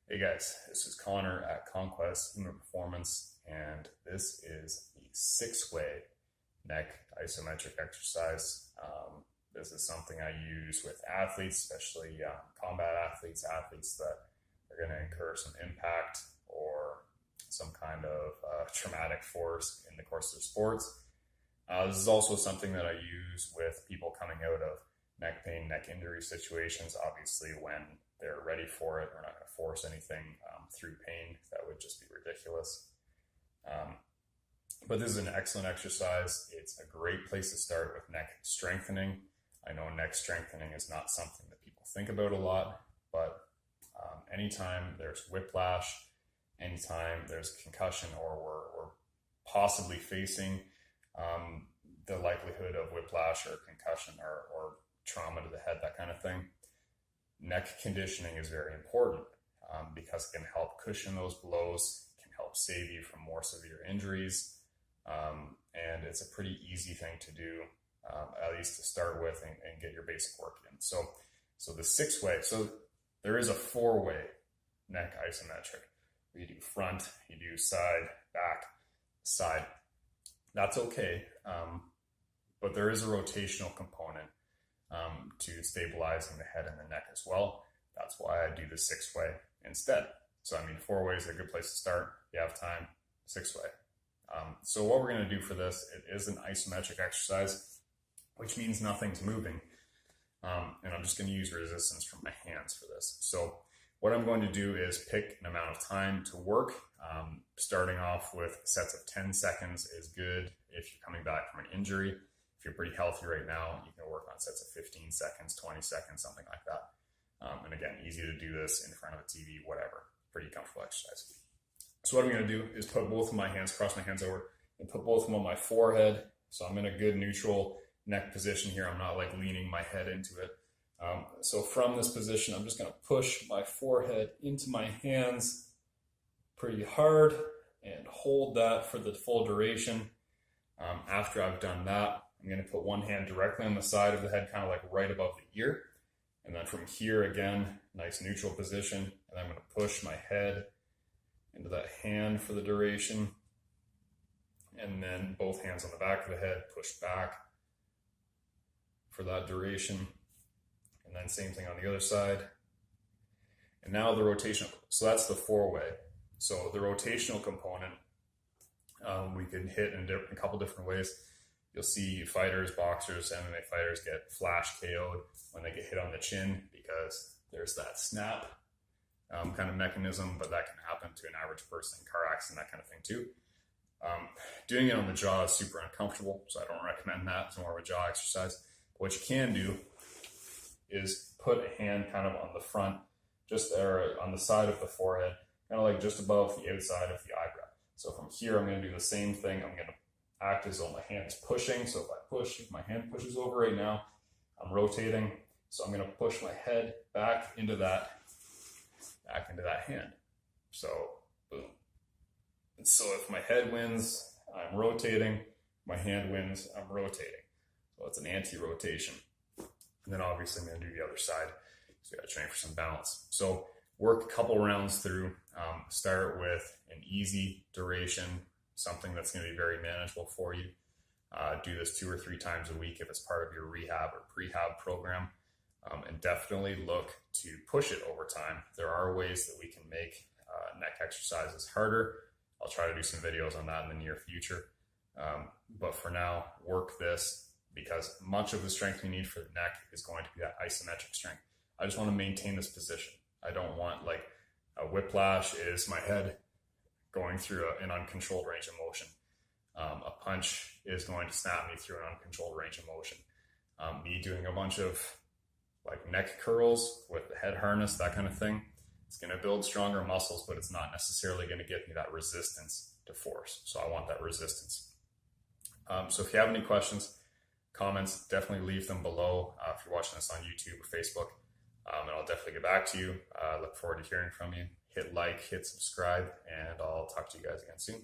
Hey guys, this is Connor at Conquest Human Performance, and this is the 6-way neck isometric exercise. This is something I use with athletes, especially combat athletes that are going to incur some impact or some kind of traumatic force in the course of their sports. This is also something that I use with people coming out of neck pain, neck injury situations. Obviously, when they're ready for it, we're not going to force anything through pain. That would just be ridiculous. But this is an excellent exercise. It's a great place to start with neck strengthening. I know neck strengthening is not something that people think about a lot, but anytime there's whiplash, anytime there's concussion, or we're possibly facing the likelihood of whiplash or concussion or trauma to the head, that kind of thing, neck conditioning is very important because it can help cushion those blows, can help save you from more severe injuries, and it's a pretty easy thing to do, at least to start with, and get your basic work in. So the 6-way, so there is a 4-way neck isometric. You do front, you do side, back, side. That's okay, but there is a rotational component to stabilizing the head and the neck as well. That's why I do the 6-way instead. So I mean, 4-way is a good place to start. If you have time, 6-way. So what we're going to do for this, it is an isometric exercise, which means nothing's moving. And I'm just going to use resistance from my hands for this. So what I'm going to do is pick an amount of time to work. Starting off with sets of 10 seconds is good if you're coming back from an injury. If you're pretty healthy right now, you can work on sets of 15 seconds, 20 seconds, something like that. And again, easy to do this in front of a TV, whatever. Pretty comfortable exercise. So what I'm going to do is put both of my hands, cross my hands over, and put both of them on my forehead. So I'm in a good neutral neck position here. I'm not like leaning my head into it. So from this position, I'm just going to push my forehead into my hands pretty hard and hold that for the full duration. After I've done that, I'm going to put one hand directly on the side of the head, kind of like right above the ear. And then from here, again, nice neutral position. And I'm going to push my head into that hand for the duration. And then both hands on the back of the head, push back for that duration. And then same thing on the other side. And now the rotational, so that's the 4-way. So the rotational component, we can hit in a couple different ways. You'll see fighters, boxers, MMA fighters get flash KO'd when they get hit on the chin because there's that snap kind of mechanism, but that can happen to an average person, car accident, that kind of thing too. Doing it on the jaw is super uncomfortable, so I don't recommend that. It's more of a jaw exercise. But what you can do is put a hand kind of on the front, just there on the side of the forehead, kind of like just above the outside of the eyebrow. So from here, I'm going to do the same thing. I'm going to act as though my hand is pushing. So if I push, if my hand pushes over right now, I'm rotating. So I'm going to push my head back into that hand. So boom. And so if my head wins, I'm rotating. My hand wins, I'm rotating. So it's an anti-rotation. And then obviously I'm going to do the other side. So we got to train for some balance. So work a couple rounds through. Start with an easy duration, something that's going to be very manageable for you. Do this 2 or 3 times a week if it's part of your rehab or prehab program. And definitely look to push it over time. There are ways that we can make neck exercises harder. I'll try to do some videos on that in the near future. But for now, work this because much of the strength you need for the neck is going to be that isometric strength. I just want to maintain this position. I don't want like a whiplash is my head going through an uncontrolled range of motion. A punch is going to snap me through an uncontrolled range of motion. Me doing a bunch of like neck curls with the head harness, that kind of thing, it's going to build stronger muscles, but it's not necessarily going to give me that resistance to force. So I want that resistance. So if you have any questions, comments, definitely leave them below if you're watching this on YouTube or Facebook. And I'll definitely get back to you. Look forward to hearing from you. Hit like, hit subscribe, and I'll talk to you guys again soon.